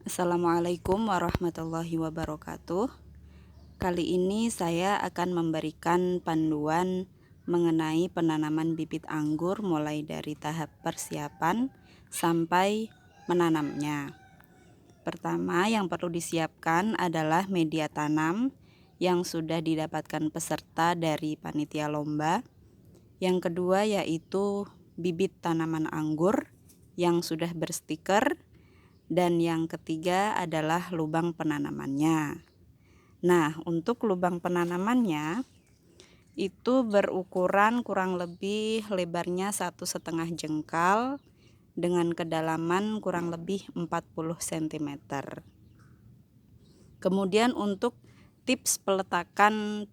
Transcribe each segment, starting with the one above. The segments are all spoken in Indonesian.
Assalamualaikum warahmatullahi wabarakatuh. Kali ini saya akan memberikan panduan mengenai penanaman bibit anggur mulai dari tahap persiapan sampai menanamnya. Pertama yang perlu disiapkan adalah media tanam yang sudah didapatkan peserta dari panitia lomba. Yang kedua yaitu bibit tanaman anggur yang sudah berstiker. Dan yang ketiga adalah lubang penanamannya. Nah, untuk lubang penanamannya itu berukuran kurang lebih lebarnya 1,5 jengkal dengan kedalaman kurang lebih 40 cm. Kemudian untuk tips peletakan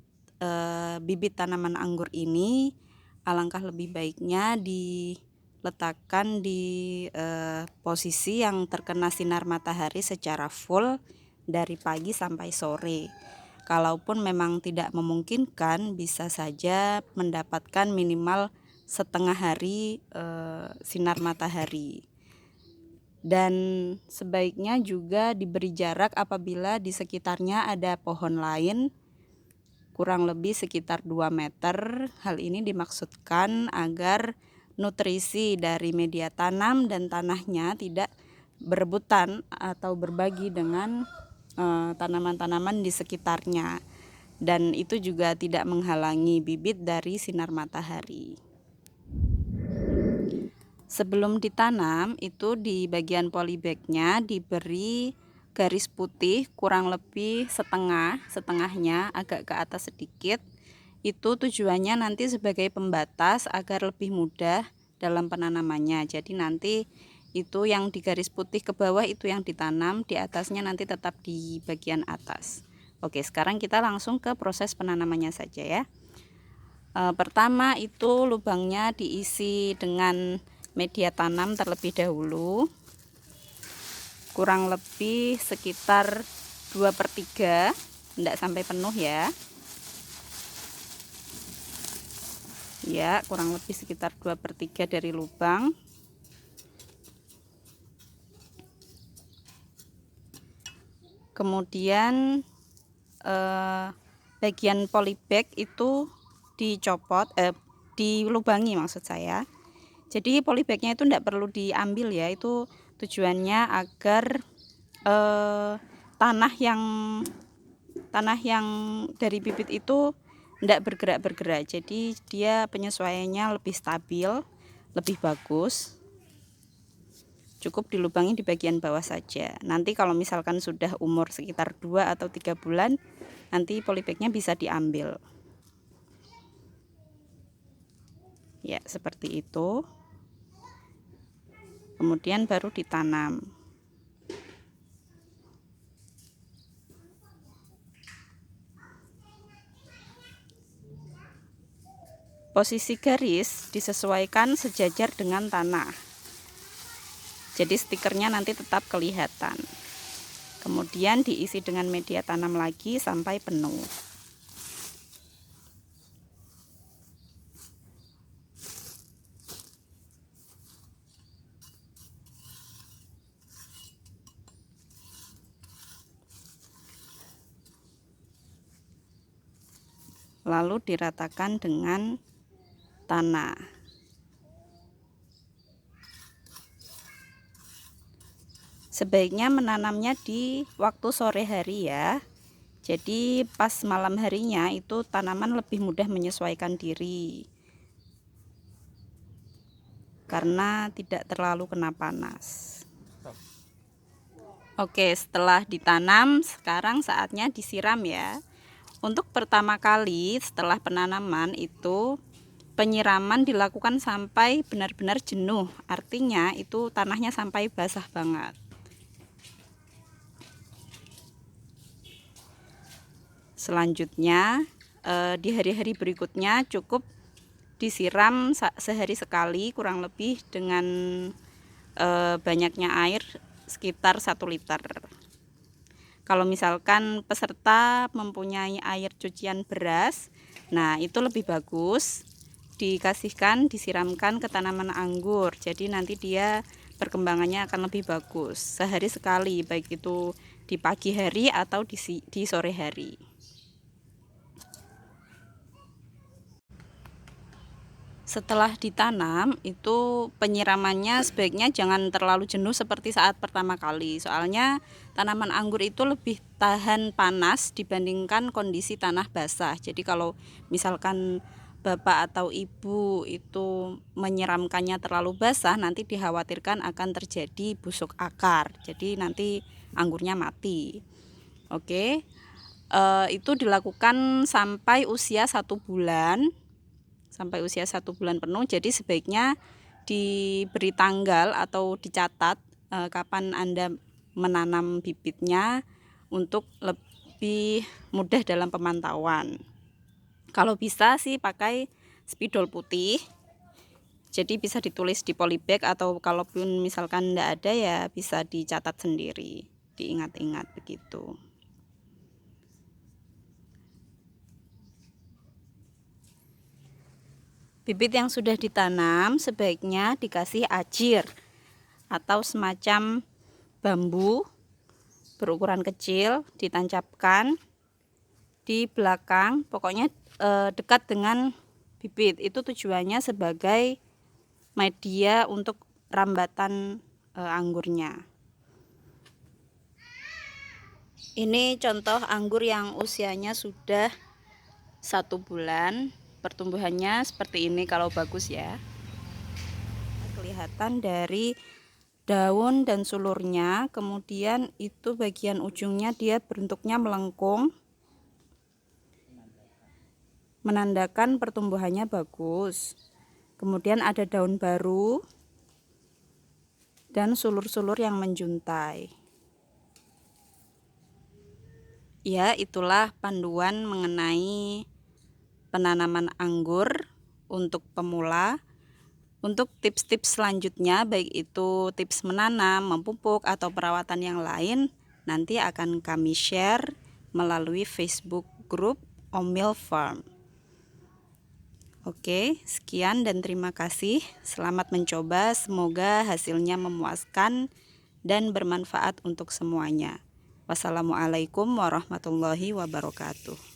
bibit tanaman anggur ini, alangkah lebih baiknya diletakkan di posisi yang terkena sinar matahari secara full dari pagi sampai sore. Kalaupun memang tidak memungkinkan, bisa saja mendapatkan minimal setengah hari sinar matahari. Dan sebaiknya juga diberi jarak apabila di sekitarnya ada pohon lain kurang lebih sekitar 2 meter. Hal ini dimaksudkan agar nutrisi dari media tanam dan tanahnya tidak berebutan atau berbagi dengan tanaman-tanaman di sekitarnya, dan itu juga tidak menghalangi bibit dari sinar matahari. Sebelum ditanam itu di bagian polybagnya diberi garis putih kurang lebih setengahnya agak ke atas sedikit. Itu tujuannya nanti sebagai pembatas agar lebih mudah dalam penanamannya. Jadi nanti itu yang di garis putih ke bawah itu yang ditanam, di atasnya nanti tetap di bagian atas. Oke, sekarang kita langsung ke proses penanamannya saja ya. Pertama itu lubangnya diisi dengan media tanam terlebih dahulu, kurang lebih sekitar 2/3, tidak sampai penuh ya. Ya, kurang lebih sekitar 2/3 dari lubang. Kemudian bagian polybag itu dicopot, dilubangi maksud saya. Jadi polybagnya itu tidak perlu diambil ya, itu tujuannya agar tanah yang dari bibit itu tidak bergerak-bergerak. Jadi dia penyesuaiannya lebih stabil, lebih bagus. Cukup dilubangi di bagian bawah saja. Nanti kalau misalkan sudah umur sekitar 2 atau 3 bulan, nanti polybagnya bisa diambil. Ya, seperti itu. Kemudian baru ditanam. Posisi garis disesuaikan sejajar dengan tanah. Jadi stikernya nanti tetap kelihatan. Kemudian diisi dengan media tanam lagi sampai penuh. Lalu diratakan dengan tanah. Sebaiknya menanamnya di waktu sore hari ya. Jadi pas malam harinya itu tanaman lebih mudah menyesuaikan diri karena tidak terlalu kena panas. Oke, setelah ditanam sekarang saatnya disiram ya. Untuk pertama kali setelah penanaman itu penyiraman dilakukan sampai benar-benar jenuh. Artinya itu tanahnya sampai basah banget. Selanjutnya di hari-hari berikutnya cukup disiram sehari sekali kurang lebih dengan banyaknya air sekitar 1 liter. Kalau misalkan peserta mempunyai air cucian beras, nah itu lebih bagus disiramkan ke tanaman anggur. Jadi nanti dia perkembangannya akan lebih bagus. Sehari sekali, baik itu di pagi hari atau di sore hari. Setelah ditanam itu penyiramannya sebaiknya jangan terlalu jenuh seperti saat pertama kali. Soalnya tanaman anggur itu lebih tahan panas dibandingkan kondisi tanah basah. Jadi kalau misalkan bapak atau ibu itu menyiramkannya terlalu basah, nanti dikhawatirkan akan terjadi busuk akar. Jadi nanti anggurnya mati. Oke, itu dilakukan sampai usia 1 bulan. Sampai usia 1 bulan penuh. Jadi sebaiknya diberi tanggal atau dicatat kapan Anda menanam bibitnya untuk lebih mudah dalam pemantauan. Kalau bisa sih pakai spidol putih, jadi bisa ditulis di polybag, atau kalaupun misalkan tidak ada ya bisa dicatat sendiri, diingat-ingat begitu. Bibit yang sudah ditanam sebaiknya dikasih ajir atau semacam bambu berukuran kecil, ditancapkan di belakang, pokoknya dekat dengan bibit. Itu tujuannya sebagai media untuk rambatan anggurnya. Ini contoh anggur yang usianya sudah 1 bulan. Pertumbuhannya seperti ini kalau bagus ya. Kelihatan dari daun dan sulurnya, kemudian itu bagian ujungnya dia bentuknya melengkung, menandakan pertumbuhannya bagus. Kemudian ada daun baru dan sulur-sulur yang menjuntai. Ya, itulah panduan mengenai penanaman anggur untuk pemula. Untuk tips-tips selanjutnya, baik itu tips menanam, memupuk, atau perawatan yang lain, nanti akan kami share melalui Facebook group Omil Farm. Oke, sekian dan terima kasih. Selamat mencoba, semoga hasilnya memuaskan dan bermanfaat untuk semuanya. Wassalamualaikum warahmatullahi wabarakatuh.